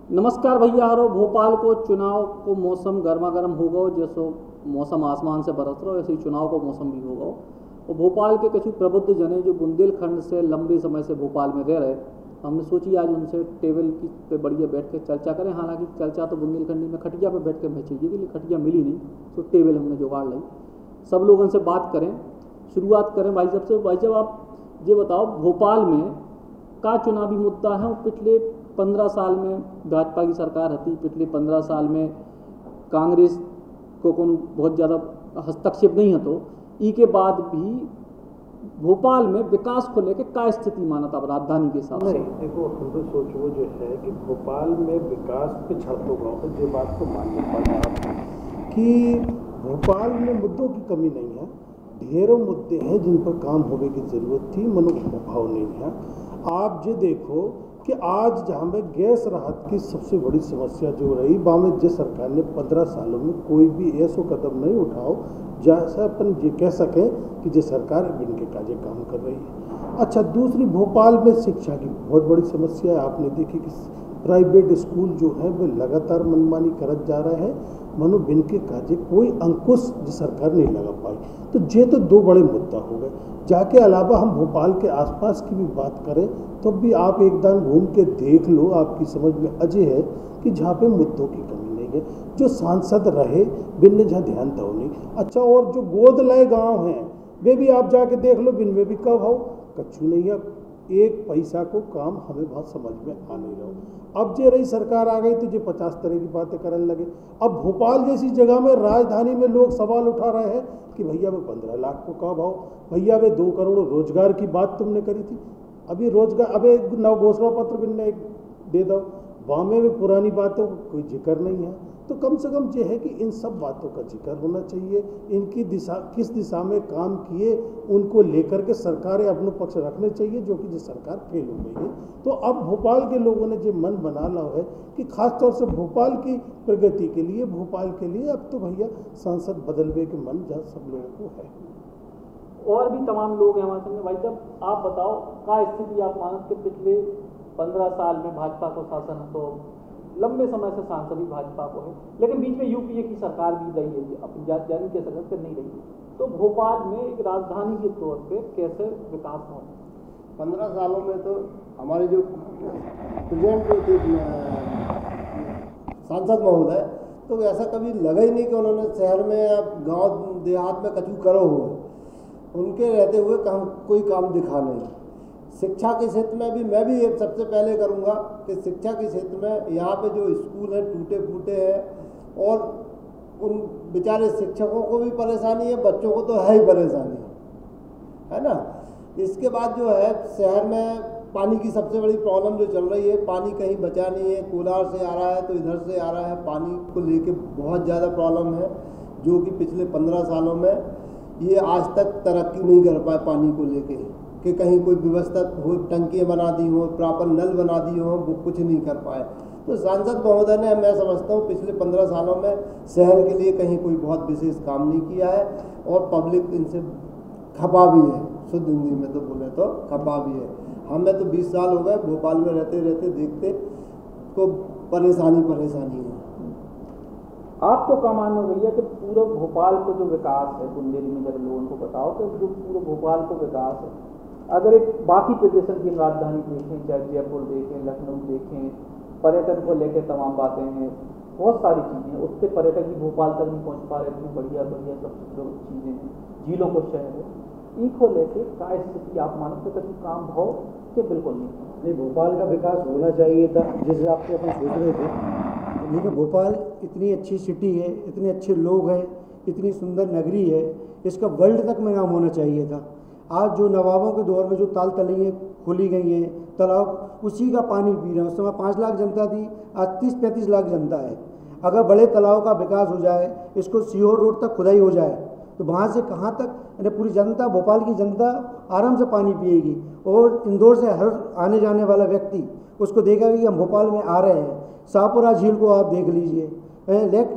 नमस्कार भैया हरो। भोपाल को चुनाव को मौसम गर्मा गर्म हो गो, जैसो मौसम आसमान से बरस रहा ऐसे ही चुनाव को मौसम भी हो गो। और भोपाल के कुछ प्रबुद्ध जने जो बुंदेलखंड से लंबे समय से भोपाल में रह रहे, हमने सोची आज उनसे टेबल की पे बढ़िया बैठ के चर्चा करें। हालांकि चर्चा तो बुंदेलखंडी में खटिया पे बैठ के हमें चाहिए थी, लेकिन खटिया मिली नहीं, तो टेबल हमने जुगाड़ ली। सब लोगों से बात करें, शुरुआत करें भाई साहब से। भाई साहब आप ये बताओ, भोपाल में का चुनावी मुद्दा है? पिछले 15 साल में भाजपा की सरकार थी, पिछले 15 साल में कांग्रेस को बहुत ज़्यादा हस्तक्षेप नहीं है, तो ई के बाद भी भोपाल में विकास को लेकर क्या स्थिति माना था राजधानी के हिसाब से? देखो, हम तो सोचो जो है कि भोपाल में विकास पिछड़ तो गाँव है, ये बात तो माननी पड़ता कि भोपाल में मुद्दों की कमी नहीं है। ढेरों मुद्दे हैं जिन पर काम होने की ज़रूरत थी, मनोभाव नहीं है। आप ये देखो कि आज जहाँ पे गैस राहत की सबसे बड़ी समस्या जो रही, बामें जिस सरकार ने 15 सालों में कोई भी ऐसा कदम नहीं उठाओ जैसा अपन ये कह सकें कि ये सरकार इनके काजे काम कर रही है। अच्छा, दूसरी भोपाल में शिक्षा की बहुत बड़ी समस्या है। आपने देखी कि प्राइवेट स्कूल जो है वो लगातार मनमानी करत जा रहे हैं, मनो बिन के काजे कोई अंकुश सरकार नहीं लगा पाई। तो ये तो दो बड़े मुद्दा हो गए। जाके अलावा हम भोपाल के आसपास की भी बात करें तो भी आप एक दान घूम के देख लो, आपकी समझ में अजय है कि जहाँ पे मुद्दों की कमी नहीं है। जो सांसद रहे बिन ने जहाँ ध्यान दो नहीं। अच्छा, और जो गोद लय गाँव हैं वे भी आप जाके देख लो, बिन में भी कब हो कच्छू नहीं है। एक पैसा को काम हमें बहुत समझ में आ नहीं रहा। अब जे रही सरकार आ गई तो जो 50 तरह की बातें करने लगे। अब भोपाल जैसी जगह में, राजधानी में लोग सवाल उठा रहे हैं कि भैया वो 15 लाख को का भाव, भैया वे 2 करोड़ रोजगार की बात तुमने करी थी, अभी रोजगार अबे नव घोषणा पत्र बिनने दे दो, वामे में पुरानी बातों का कोई जिक्र नहीं है। तो कम से कम ये है कि इन सब बातों का जिक्र होना चाहिए। इनकी दिशा किस दिशा में काम किए उनको लेकर के सरकारें अपने पक्ष रखने चाहिए, जो कि जो सरकार फेल हो गई है। तो अब भोपाल के लोगों ने जो मन बना ला है कि खासतौर से भोपाल की प्रगति के लिए, भोपाल के लिए अब तो भैया सांसद बदलवे के मन जहाँ सब लोगों को है। और भी तमाम लोग हैं हमारे सामने। भाई साहब आप बताओ, क्या स्थिति आप मानते कि पिछले 15 साल में भाजपा को शासन है, तो लंबे समय से सांसद ही भाजपा को है, लेकिन बीच में यूपीए की सरकार भी रही है, अपनी जानी के सकते नहीं रही। तो भोपाल में एक राजधानी के तौर पे कैसे विकास हो? 15 सालों में तो हमारे जो प्रेजेंट सांसद महोदय, तो ऐसा कभी लगा ही नहीं कि उन्होंने शहर में या गांव देहात में कछु करो हो। उनके रहते हुए कोई काम दिखा नहीं। शिक्षा के क्षेत्र में भी मैं भी ये सबसे पहले करूँगा कि शिक्षा के क्षेत्र में यहाँ पे जो स्कूल हैं टूटे फूटे हैं, और उन बेचारे शिक्षकों को भी परेशानी है, बच्चों को तो है ही परेशानी है ना। इसके बाद जो है शहर में पानी की सबसे बड़ी प्रॉब्लम जो चल रही है, पानी कहीं बचा नहीं है। कोलार से आ रहा है तो इधर से आ रहा है, पानी को लेके बहुत ज़्यादा प्रॉब्लम है, जो कि पिछले 15 सालों में ये आज तक तरक्की नहीं कर पाए पानी को लेके, कि कहीं कोई व्यवस्था हो, टंकियाँ बना दी हो, प्रॉपर नल बना दिए हो, वो कुछ नहीं कर पाए। तो सांसद महोदय ने, मैं समझता हूँ, पिछले 15 सालों में शहर के लिए कहीं कोई बहुत विशेष काम नहीं किया है, और पब्लिक इनसे खपा भी है। शुद्ध हिंदी में तो बोले तो खपा भी है। हमें तो 20 साल हो गए भोपाल में रहते रहते देखते, तो परेशानी है। आपको क्या मानना भैया कि पूरा भोपाल को जो विकास है, बुंदेली में जब लोगों को बताओ कि जो पूरा भोपाल को विकास है, अगर एक बाकी प्रदेशों की राजधानी देखें, चाहे जयपुर देखें, लखनऊ देखें, पर्यटन को लेकर तमाम बातें हैं, बहुत सारी चीज़ें हैं, उससे पर्यटक भी भोपाल तक नहीं पहुँच पा रहे, इतनी बढ़िया बढ़िया सब चीज़ें हैं, झीलों को शहर है, इनको लेकर क्या स्थिति आप मानते कभी काम हो कि बिल्कुल नहीं? भोपाल का विकास होना चाहिए था जिस हिसाब से अपन सोच रहे थे, लेकिन भोपाल इतनी अच्छी सिटी है, इतने अच्छे लोग हैं, इतनी सुंदर नगरी है, इसका वर्ल्ड तक में नाम होना चाहिए था। आज जो नवाबों के दौर में जो ताल तलैयाँ खोली गई हैं, तालाब उसी का पानी पी रहे हैं। उस समय 5 लाख जनता थी, आज 30-35 लाख जनता है। अगर बड़े तालाब का विकास हो जाए, इसको सीहोर रोड तक खुदाई हो जाए, तो वहाँ से कहाँ तक यानी पूरी जनता, भोपाल की जनता आराम से पानी पिएगी। और इंदौर से हर आने जाने वाला व्यक्ति उसको देखेगा कि हम भोपाल में आ रहे हैं। शाहपुरा झील को आप देख लीजिए, लेक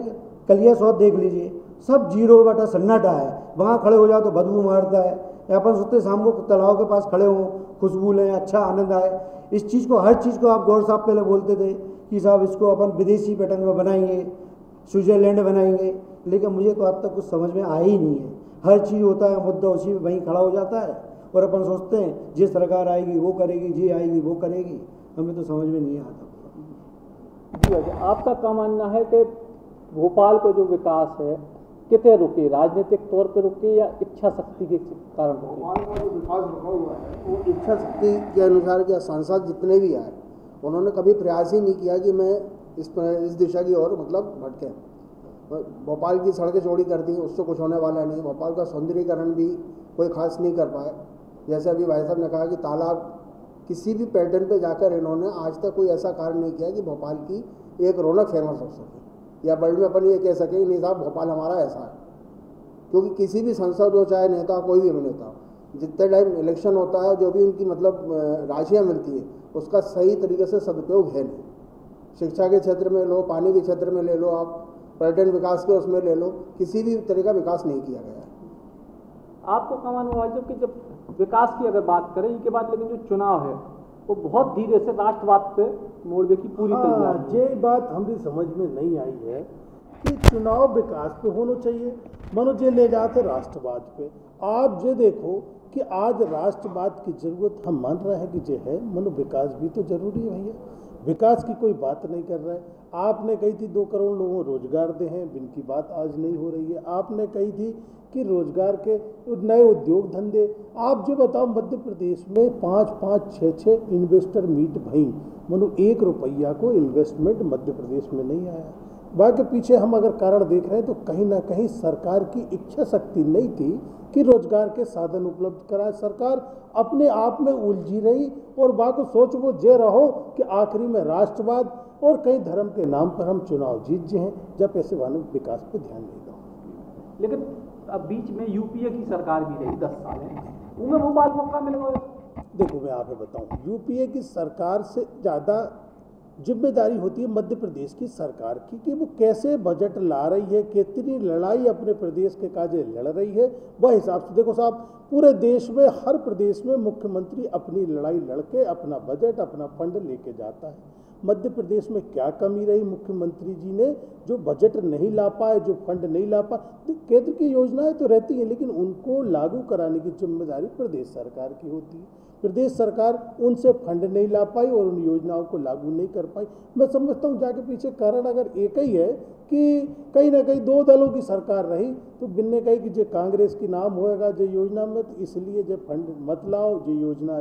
कलिया सौत देख लीजिए, सब जीरो बटा सन्नाटा है। वहाँ खड़े हो जाओ तो बदबू मारता है। अपन सोचते शाम को तालाब के पास खड़े हों, खुशबू लें, अच्छा आनंद आए। इस चीज़ को, हर चीज़ को आप गौर साहब पहले बोलते थे कि साहब इसको अपन विदेशी पैटर्न में बनाएंगे, स्विट्ज़रलैंड बनाएंगे, लेकिन मुझे तो आज तक कुछ समझ में आया ही नहीं है। हर चीज़ होता है, मुद्दा उसी में वहीं खड़ा हो जाता है और अपन सोचते हैं ये सरकार आएगी वो करेगी, ये आएगी वो करेगी, हमें तो समझ में नहीं आता। जी अच्छा, आपका क्या मानना है कि भोपाल को जो विकास है कितने रुके, राजनीतिक तौर पर रुके या इच्छा शक्ति के कारण रुके? भोपाल का जो विकास रुका हुआ है वो इच्छा शक्ति के अनुसार क्या, सांसद जितने भी आए उन्होंने कभी प्रयास ही नहीं किया कि मैं इस दिशा की ओर मतलब भटके। भोपाल की सड़कें चौड़ी कर दी, उससे कुछ होने वाला नहीं। भोपाल का सौंदर्यीकरण भी कोई खास नहीं कर पाए। जैसे अभी भाई साहब ने कहा कि तालाब, किसी भी पैटर्न पे जाकर इन्होंने आज तक कोई ऐसा कार्य नहीं किया कि भोपाल की एक रौनक फेमस हो सके या वर्ल्ड में अपन ये कह सके नहीं साहब भोपाल हमारा ऐसा है। क्योंकि किसी भी संसद हो चाहे नेता, कोई भी अभिनेता हो, जितने टाइम इलेक्शन होता है जो भी उनकी मतलब राशियाँ मिलती है उसका सही तरीके से सदुपयोग है नहीं। शिक्षा के क्षेत्र में लो, पानी के क्षेत्र में ले लो, आप पर्यटन विकास के उसमें ले लो, किसी भी तरह का विकास नहीं किया गया है। आपको क्या मानना है कि जब विकास की अगर बात करें इनके बाद, लेकिन जो चुनाव है वो बहुत धीरे से राष्ट्रवाद पे मोड़ने की पूरी तैयारी है। ये बात हमारी समझ में नहीं आई है कि चुनाव विकास पे होना चाहिए, मनो जे ले जाते राष्ट्रवाद पे। आप ये देखो कि आज राष्ट्रवाद की जरूरत हम मान रहे हैं कि जो है, मनो विकास भी तो जरूरी है भैया। विकास की कोई बात नहीं कर रहा है। आपने कही थी 2 करोड़ लोगों को रोजगार दे हैं, जिनकी बात आज नहीं हो रही है। आपने कही थी कि रोजगार के नए उद्योग धंधे। आप जो बताओ मध्य प्रदेश में 5-5, 6-6 इन्वेस्टर मीट भई, मनो 1 रुपया को इन्वेस्टमेंट मध्य प्रदेश में नहीं आया। बाकी पीछे हम अगर कारण देख रहे हैं तो कहीं ना कहीं सरकार की इच्छा शक्ति नहीं थी कि रोजगार के साधन उपलब्ध कराए। सरकार अपने आप में उलझी रही और बाकी सोच वो जे रहो कि आखिरी में राष्ट्रवाद और कई धर्म के नाम पर हम चुनाव जीत जे हैं, जब ऐसे वाले विकास पे ध्यान नहीं दो। लेकिन अब बीच में यूपीए की सरकार भी रही 10 साल है, उनमें भोपाल मौका मिल गया। देखो मैं आपको बताऊं, यूपीए की सरकार से ज़्यादा जिम्मेदारी होती है मध्य प्रदेश की सरकार की कि वो कैसे बजट ला रही है, कितनी लड़ाई अपने प्रदेश के काजे लड़ रही है। वह हिसाब से देखो साहब, पूरे देश में हर प्रदेश में मुख्यमंत्री अपनी लड़ाई लड़के अपना बजट, अपना फंड लेके जाता है। मध्य प्रदेश में क्या कमी रही मुख्यमंत्री जी ने जो बजट नहीं ला पाए, जो फंड नहीं ला पाए? तो केंद्र की योजनाएं तो रहती हैं, लेकिन उनको लागू कराने की जिम्मेदारी प्रदेश सरकार की होती है। प्रदेश सरकार उनसे फंड नहीं ला पाई और उन योजनाओं को लागू नहीं कर पाई। मैं समझता हूँ जाके पीछे कारण अगर एक ही है कि कहीं ना कहीं 2 दलों की सरकार रही, तो बिन्ने कही कि जो कांग्रेस की नाम होएगा जो योजना में, तो इसलिए जो फंड मत लाओ, जो योजना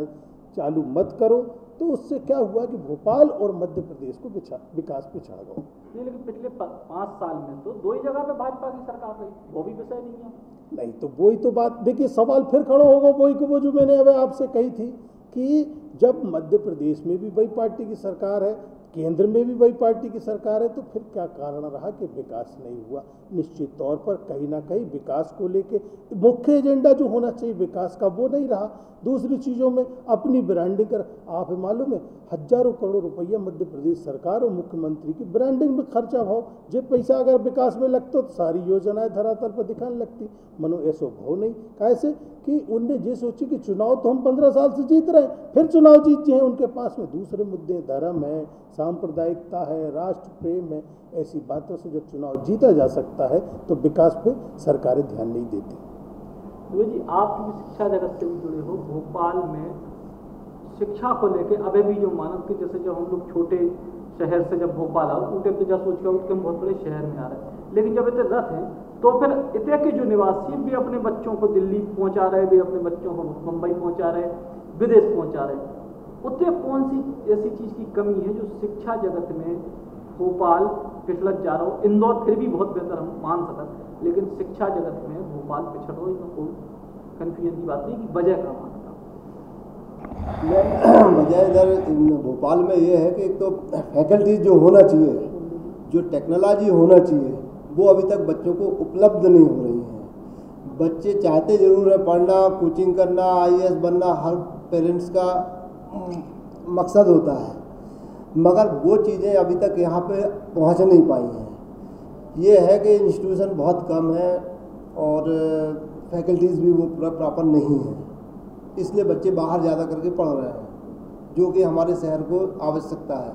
चालू मत करो। तो उससे क्या हुआ कि भोपाल और मध्य प्रदेश को विकास पिछड़ गया। नहीं, लेकिन पिछले 5 साल में तो 2 ही जगह पे भाजपा की सरकार रही, वो भी विषय नहीं है। नहीं तो वही तो बात देखिए, सवाल फिर खड़ा होगा वही को वो जो मैंने अब आपसे कही थी कि जब मध्य प्रदेश में भी वही पार्टी की सरकार है, केंद्र में भी वही पार्टी की सरकार है, तो फिर क्या कारण रहा कि विकास नहीं हुआ? निश्चित तौर पर कहीं ना कहीं विकास को लेके मुख्य एजेंडा जो होना चाहिए विकास का वो नहीं रहा। दूसरी चीज़ों में अपनी ब्रांडिंग कर, आप मालूम है हजारों करोड़ रुपया मध्य प्रदेश सरकार और मुख्यमंत्री की ब्रांडिंग में खर्चा हो। जो पैसा अगर विकास में लगता तो सारी योजनाएं धरातल पर दिखाने लगती, मनो ऐसा भाव नहीं। कैसे कि उनने ये सोची कि चुनाव तो हम 15 साल से जीत रहे हैं, फिर चुनाव जीत जाए। उनके पास में दूसरे मुद्दे, धर्म है, सांप्रदायिकता है, राष्ट्र प्रेम है। ऐसी बातों से जब चुनाव जीता जा सकता है तो विकास पे सरकारें ध्यान नहीं देती। तो जी आप भी शिक्षा जगत से भी जुड़े हो, भोपाल में शिक्षा को लेके अभी भी जो मानव के जैसे जब हम लोग छोटे शहर से जब भोपाल आओ उनके तो जब सोच के हम बहुत बड़े शहर में आ रहे हैं, लेकिन जब इतने रथ हैं तो फिर इतने के जो निवासी भी अपने बच्चों को दिल्ली पहुंचा रहे, भी अपने बच्चों को मुंबई पहुंचा रहे, विदेश पहुंचा रहे। उत्ते कौन सी ऐसी चीज़ की कमी है जो शिक्षा जगत में भोपाल पिछड़ जा रहा हो? इंदौर फिर भी बहुत बेहतर हम मान सकते, लेकिन शिक्षा जगत में भोपाल पिछड़ रहा हो, इसमें कोई कन्फ्यूजन की बात नहीं कि वजह का मानता। वजह इधर भोपाल में ये है कि एक तो फैकल्टीज जो होना चाहिए, जो टेक्नोलॉजी होना चाहिए, वो अभी तक बच्चों को उपलब्ध नहीं हो रही है। बच्चे चाहते ज़रूर है पढ़ना, कोचिंग करना, IAS बनना, हर पेरेंट्स का मकसद होता है, मगर वो चीज़ें अभी तक यहाँ पे पहुँच नहीं पाई हैं। ये है कि इंस्टीट्यूशन बहुत कम है और फैकल्टीज़ भी वो पूरा प्रॉपर नहीं है, इसलिए बच्चे बाहर ज़्यादा करके पढ़ रहे हैं, जो कि हमारे शहर को आवश्यकता है।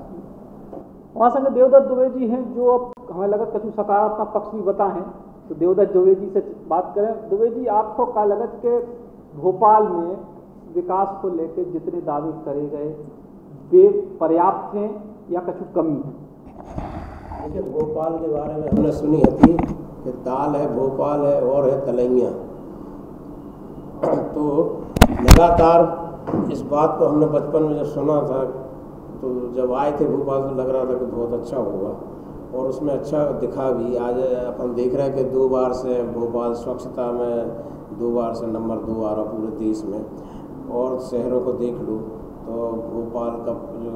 वहाँ संग देवदत्त दुबे जी हैं, जो अब हमें लगा कुछ सकारात्मक पक्ष भी बता हैं। तो देवदत्त दुबे जी से बात करें। दुबे जी, आपको क्या लगत के भोपाल में विकास को लेकर जितने दावे करे गए वे पर्याप्त हैं या कुछ कमी है? देखिए, भोपाल के बारे में हमने सुनी होती कि दाल है भोपाल है और है तलैया। तो लगातार इस बात को हमने बचपन में जब सुना था, तो जब आए थे भोपाल तो लग रहा था कि बहुत अच्छा होगा और उसमें अच्छा दिखा भी। आज अपन देख रहे हैं कि 2 बार से भोपाल स्वच्छता में 2 बार से नंबर 2 आ रहा पूरे देश में। और शहरों को देख लो तो भोपाल का जो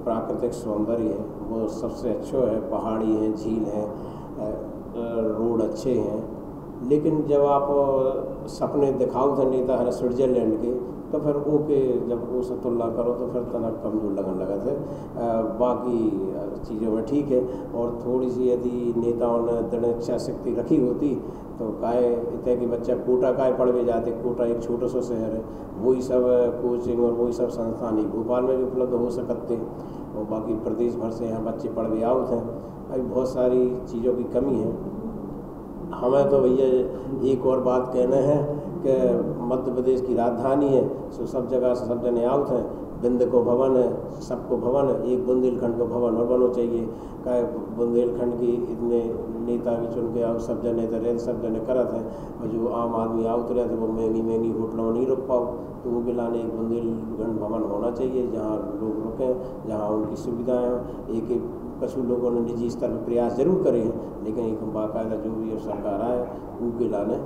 प्राकृतिक सौंदर्य है वो सबसे अच्छा है। पहाड़ी हैं, झील हैं, रोड अच्छे हैं। लेकिन जब आप सपने दिखाओ थे नेता है स्विट्जरलैंड के, तो फिर ओके जब उससे तुलना करो तो फिर तना कमजोर लगने लगा थे। बाकी चीज़ों में ठीक है। और थोड़ी सी यदि नेताओं ने दृढ़ इच्छा शक्ति रखी होती तो काय इतने कि बच्चा कोटा काय पढ़ भी जाते। कोटा एक छोटा सा शहर है, वही सब कोचिंग और वही सब संस्थान ही भोपाल में भी उपलब्ध हो सकते। और बाकी प्रदेश भर से यहाँ बच्चे पढ़ भी आउट हैं। अभी बहुत सारी चीज़ों की कमी है। हमें तो भैया एक और बात कहना है कि मध्य प्रदेश की राजधानी है, सो सब जगह से सब जने आउट हैं। बिंद को भवन है, सबको भवन है, एक बुंदेलखंड को भवन और बनना चाहिए। क्या बुंदेलखंड की इतने नेता भी चुन के आओ, सब जने तो रेल सब जने करत हैं। और जो आम आदमी आउट रहे थे वो महंगी महंगी होटलों नहीं रुक पाओ, तो वो भी लाने एक बुंदेलखंड भवन होना चाहिए जहाँ लोग रुकें, जहाँ उनकी सुविधाएँ हों। एक कुछ लोगों ने निजी स्तर पर प्रयास जरूर करे हैं, लेकिन एक बाकायदा जो भी अब सरकार आए उनके लाने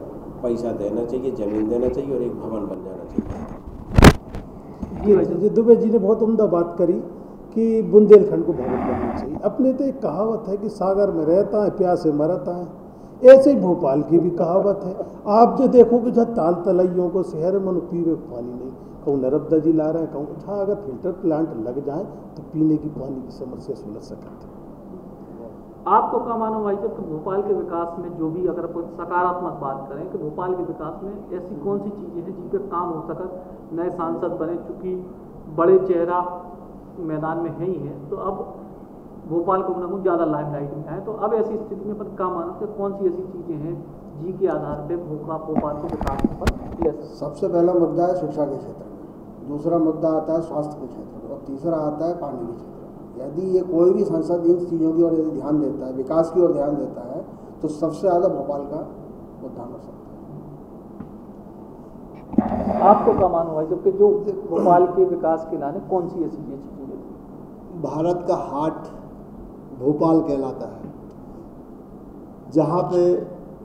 पैसा देना चाहिए, ज़मीन देना चाहिए और एक भवन बन जाना चाहिए। जी, दुबे जी ने बहुत उम्दा बात करी कि बुंदेलखंड को भवन बनना चाहिए। अपने तो एक कहावत है कि सागर में रहता है प्यासे मरता है, ऐसे ही भोपाल की भी कहावत है। आप जो देखोगे जहाँ ताल तलैयों को शहर में पीने को पानी नहीं, कहूँ नर्मदा जी ला रहे हैं, कहूँ जहाँ अगर फिल्टर प्लांट लग जाए तो पीने की पानी की समस्या सुलझ सकती है। आपको क्या मानो भाई साहब कि भोपाल के विकास में जो भी अगर कोई सकारात्मक बात करें कि भोपाल के विकास में ऐसी कौन सी चीज़ें हैं जिन पर काम हो सका? नए सांसद बने, चूँकि बड़े चेहरा मैदान में है ही है, तो अब भोपाल को ना ज़्यादा लाइमलाइट में आए, तो अब ऐसी स्थिति में पर क्या मानो कि कौन सी ऐसी चीज़ें हैं जी के आधार पर भोपाल के विकास पर ले? सबसे पहला मुद्दा है शिक्षा के क्षेत्र में, दूसरा मुद्दा आता है स्वास्थ्य के क्षेत्र में और तीसरा आता है पानी के क्षेत्र में। यदि ये कोई भी संसद इन चीज़ों की ओर यदि ध्यान देता है, विकास की ओर ध्यान देता है, तो सबसे ज़्यादा भोपाल का मुद्दा हो सकता है। आपको क्या मानो भाई जबकि जो भोपाल के विकास के लाने कौन सी ऐसी चीज़ें? भारत का हार्ट भोपाल कहलाता है, जहाँ पे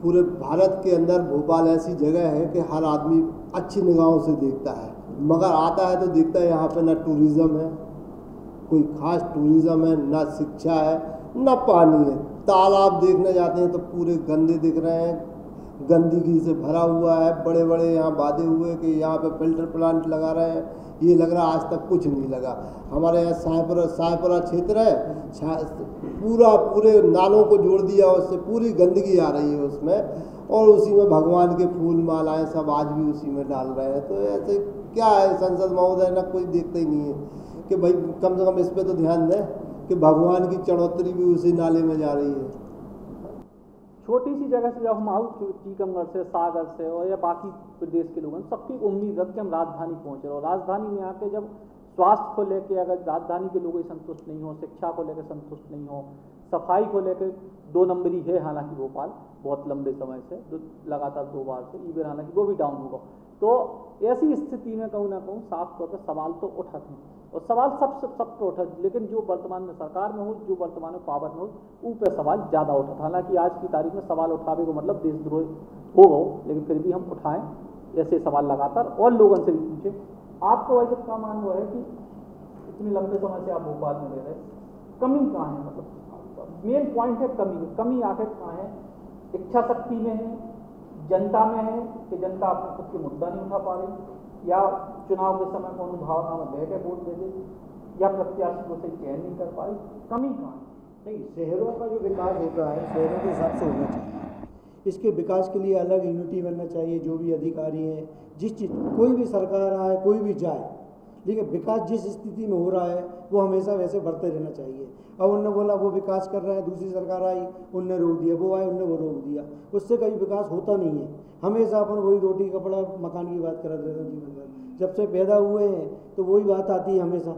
पूरे भारत के अंदर भोपाल ऐसी जगह है कि हर आदमी अच्छी निगाहों से देखता है। मगर आता है तो देखता है यहाँ पे ना टूरिज़्म है, कोई खास टूरिज़्म है, ना शिक्षा है, ना पानी है। तालाब देखने जाते हैं तो पूरे गंदे दिख रहे हैं, गंदगी से भरा हुआ है। बड़े बड़े यहाँ वादे हुए कि यहाँ पे फिल्टर प्लांट लगा रहे हैं, ये लग रहा आज तक कुछ नहीं लगा। हमारे यहाँ सायपुरा क्षेत्र है, पूरे नालों को जोड़ दिया, उससे पूरी गंदगी आ रही है उसमें, और उसी में भगवान के फूल मालाएं सब आज भी उसी में डाल रहे हैं। तो ऐसे क्या है संसद महोदय, ना कोई देखता ही नहीं है कि भाई कम से कम इस पर तो ध्यान दें कि भगवान की चढ़ोतरी भी उसी नाले में जा रही है। छोटी सी जगह से जब हम आउट टीकमगढ़ से, सागर से और या बाकी प्रदेश के लोगों सबकी उम्मीद है कि हम राजधानी पहुँच रहे हो। राजधानी में आके जब स्वास्थ्य को लेके अगर राजधानी के लोग संतुष्ट नहीं हो, शिक्षा को लेकर संतुष्ट नहीं हो, सफाई को लेकर 2 नंबरी है हालांकि भोपाल बहुत लंबे समय से, जो लगातार 2 बार से ईबर हालांकि वो भी डाउन होगा। तो ऐसी स्थिति में कहूँ ना कहूँ साफ तौर पर सवाल तो उठते हैं और सवाल सब पे उठा, लेकिन जो वर्तमान में सरकार में हो, जो वर्तमान में पावर में हो, उन पर सवाल ज़्यादा उठा। हालांकि आज की तारीख में सवाल उठावे को मतलब देशद्रोह हो, लेकिन फिर भी हम उठाएं ऐसे सवाल लगातार और लोगों से भी पूछें। आपको वैसे क्या मान हुआ है कि इतने लंबे समय से आप भोपाल में रह रहे, कमी कहाँ है? मतलब मेन पॉइंट है कमी आखिर कहाँ है? इच्छा शक्ति में है, जनता में है कि जनता अपने खुद के मुद्दा नहीं उठा पा रही, या चुनाव के समय को अनुभावना में बह के वोट दे दे, या प्रत्याशी को सही चयन नहीं कर पाई? कमी कहाँ है? नहीं, शहरों का जो विकास होता है शहरों के हिसाब से होना चाहिए। इसके विकास के लिए अलग यूनिटी बनना चाहिए। जो भी अधिकारी हैं, जिस चीज़ कोई भी सरकार आए, कोई भी जाए, लेकिन विकास जिस स्थिति में हो रहा है वो हमेशा वैसे बढ़ते रहना चाहिए। अब उनने बोला वो विकास कर रहे हैं, दूसरी सरकार आई उनने रोक दिया, वो आए उनने वो रोक दिया, उससे कभी विकास होता नहीं है। हमेशा अपन वही रोटी कपड़ा मकान की बात करते रहते हैं जीवन भर, जब से पैदा हुए हैं तो वही बात आती है हमेशा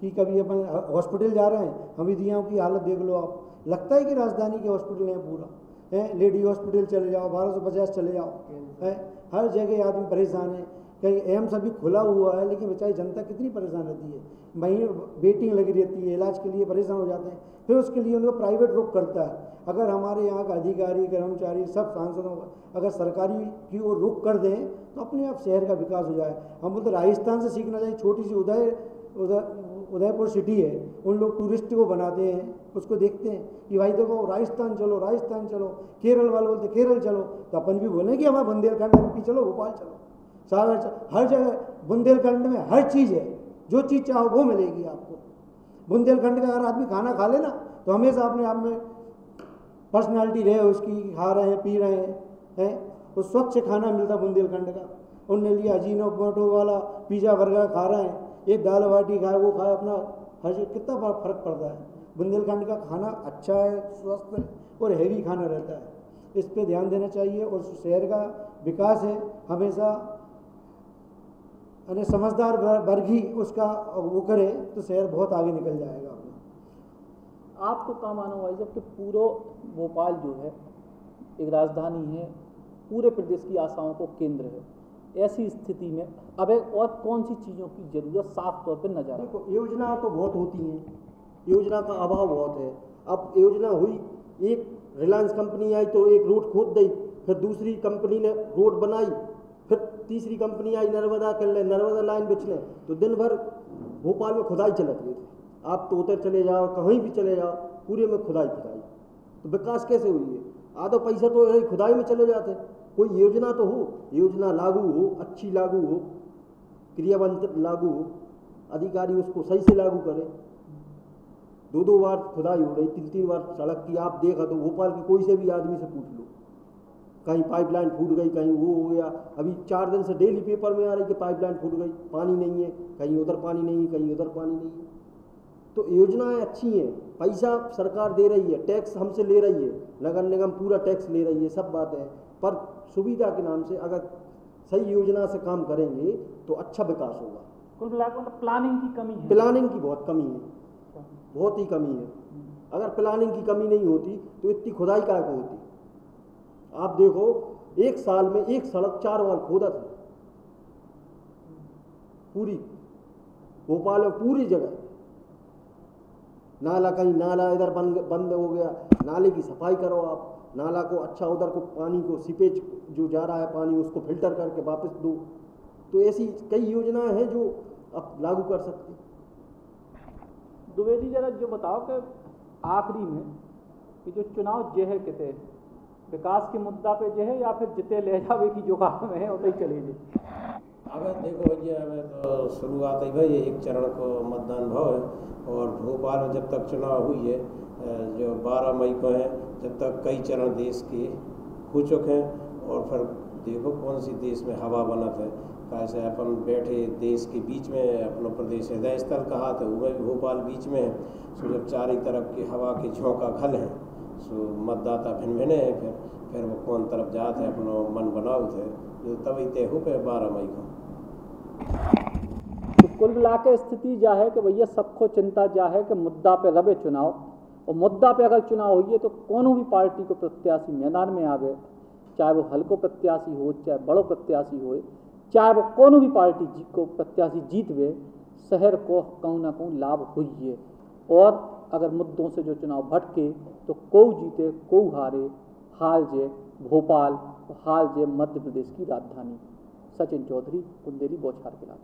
कि कभी अपन हॉस्पिटल जा रहे हैं, हमीदियाओं की हालत देख लो आप, लगता है कि राजधानी के हॉस्पिटल हैं पूरा है, लेडी हॉस्पिटल चले जाओ 1250 चले जाओ है, हर जगह आदमी परेशान है। कहीं एम्स अभी खुला हुआ है लेकिन बेचारी जनता कितनी परेशान रहती है, महीने वेटिंग लगी रहती है, इलाज के लिए परेशान हो जाते हैं, फिर उसके लिए उनको प्राइवेट रुख करता है। अगर हमारे यहाँ का अधिकारी कर्मचारी सब सांसदों का अगर सरकारी की ओर रुख कर दें तो अपने आप शहर का विकास हो जाए। हम बोलते राजस्थान से सीखना चाहिए, छोटी सी उदयपुर सिटी है, उन लोग टूरिस्ट को बनाते हैं, उसको देखते हैं कि भाई देखो राजस्थान चलो, राजस्थान चलो, केरल वाले बोलते केरल चलो, तो अपन भी बोलें कि हमारा बुंदेलखंड MP चलो, भोपाल चलो, सागर, हर जगह बुंदेलखंड में हर चीज़ है, जो चीज़ चाहो वो मिलेगी आपको। बुंदेलखंड का अगर आदमी खाना खा लेना तो हमेशा अपने आप में पर्सनालिटी रहे उसकी, खा रहे हैं पी रहे हैं, वो स्वच्छ खाना मिलता बुंदेलखंड का। उनने लिया अजीनोमोटो वाला पिज़्ज़ा बर्गर खा रहे हैं, एक दाल बाटी खाए वो खाए, अपना हर चीज़ कितना फ़र्क पड़ता है। बुंदेलखंड का खाना अच्छा है, स्वस्थ है और हैवी खाना रहता है, इस पे ध्यान देना चाहिए। और शहर का विकास है हमेशा यानी समझदार वर्ग ही उसका वो करे तो शहर बहुत आगे निकल जाएगा अपना। आपको क्या मानो भाई जब कि पूरा भोपाल जो है एक राजधानी है, पूरे प्रदेश की आशाओं को केंद्र है, ऐसी स्थिति में अब एक और कौन सी चीज़ों की ज़रूरत साफ तौर पर नजर? देखो योजना तो बहुत होती हैं, योजना का अभाव बहुत है। अब योजना हुई, एक रिलायंस कंपनी आई तो एक रोड खोद दी, फिर दूसरी कंपनी ने रोड बनाई, फिर तीसरी कंपनी आई नर्मदा कर ले, नर्मदा लाइन बिछ ले, तो दिन भर भोपाल में खुदाई चलत रही थी। आप तो उधर चले जाओ, कहीं भी चले जाओ, पूरे में खुदाई, तो विकास कैसे हुई है? आधा पैसा तो यही खुदाई में चले जाते। कोई योजना तो हो, योजना लागू हो, अच्छी लागू हो, क्रियावंत लागू हो, अधिकारी उसको सही से लागू करे। 2-2 बार खुदाई हो रही, 3-3 बार सड़क की आप देखा तो भोपाल की कोई से भी आदमी से पूछ लो, कहीं पाइपलाइन फूट गई, कहीं वो हो गया। अभी 4 दिन से डेली पेपर में आ रही कि पाइपलाइन फूट गई, पानी नहीं है, कहीं उधर पानी नहीं है, कहीं उधर पानी नहीं है। तो योजनाएं अच्छी हैं, पैसा सरकार दे रही है, टैक्स हमसे ले रही है, नगर निगम पूरा टैक्स ले रही है, सब बातें हैं, पर सुविधा के नाम से अगर सही योजना से काम करेंगे तो अच्छा विकास होगा। कुल मिलाकर प्लानिंग की कमी है, प्लानिंग की बहुत कमी है, बहुत ही कमी है। अगर प्लानिंग की कमी नहीं होती तो इतनी खुदाई क्या को होती? आप देखो एक साल में एक सड़क 4 बार खोदा था पूरी भोपाल में, पूरी जगह नाला, कहीं नाला इधर बंद हो गया, नाले की सफाई करो आप, नाला को अच्छा उधर को पानी को सीपेज जो जा रहा है पानी उसको फिल्टर करके वापस दो। तो ऐसी कई योजनाएं हैं जो आप लागू कर सकते हैं। दुबे जी जरा जो बताओ कि आखिरी में कि जो चुनाव जे है किते विकास के मुद्दा पे जे है या फिर जिते ले जावे की जो काम है उतई चले जाए? अब देखो भैया, अब तो शुरुआत ही भाई 1 चरण को मतदान भाव है, और भोपाल में जब तक चुनाव हुई है जो 12 मई को है, जब तक कई चरण देश के हो चुके हैं। और फिर देखो कौन सी देश में हवा बनत है, कैसे अपन बैठे देश के बीच में, अपना प्रदेश हृदय स्थल कहा था वह भी भोपाल बीच में है। सो जब चारों तरफ की हवा के झोंका घल है, सो मतदाता भिन्न भिन्न है, फिर वो कौन तरफ जाते हैं अपना मन बनाओ थे, जो तभी तय हो पे 12 मई को। तो कुल मिला के स्थिति जा है कि भैया सबको चिंता जा है कि मुद्दा पे रवे चुनाव, और मुद्दा पे अगर चुनाव हुई है तो कोनो भी पार्टी को प्रत्याशी मैदान में आवे, चाहे वो हल्को प्रत्याशी हो, चाहे बड़ो प्रत्याशी हो, चाहे वो कोनो भी पार्टी को प्रत्याशी जीतवे, शहर को कहूँ ना कहूँ लाभ हुई है। और अगर मुद्दों से जो चुनाव भटके तो कोई जीते कोई हारे, हाल जे भोपाल, हाल जे मध्य प्रदेश की राजधानी। सचिन चौधरी, बुंदेली बौछार के लाभ।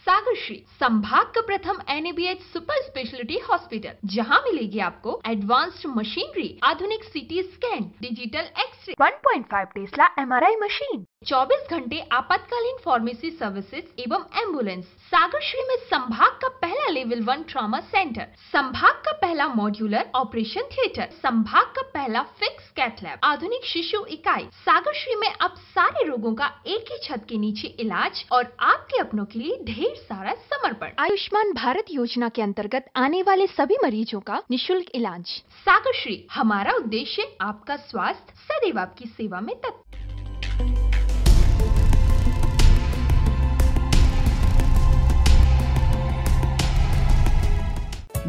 सागर श्री संभाग का प्रथम NABH सुपर स्पेशलिटी हॉस्पिटल, जहां मिलेगी आपको एडवांस्ड मशीनरी, आधुनिक CT scan, digital x ray, 1.5 Tesla MRI machine, 24 घंटे आपातकालीन फार्मेसी सर्विसेज एवं एम्बुलेंस। सागरश्री में संभाग का पहला लेवल 1 ट्रॉमा सेंटर, संभाग का पहला मॉड्यूलर ऑपरेशन थिएटर, संभाग का पहला फिक्स कैथ लैब, आधुनिक शिशु इकाई। सागरश्री में अब सारे रोगों का एक ही छत के नीचे इलाज और आपके अपनों के लिए ढेर सारा समर्पण। आयुष्मान भारत योजना के अंतर्गत आने वाले सभी मरीजों का निशुल्क इलाज। सागरश्री, हमारा उद्देश्य आपका स्वास्थ्य, सदैव आपकी सेवा में तत्पर।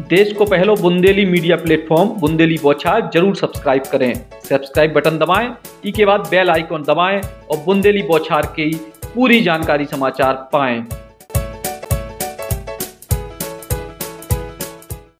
देश को पहलो बुंदेली मीडिया प्लेटफॉर्म बुंदेली बौछार जरूर सब्सक्राइब करें। सब्सक्राइब बटन दबाएं, के बाद बेल आइकॉन दबाएं और बुंदेली बौछार की पूरी जानकारी समाचार पाएं।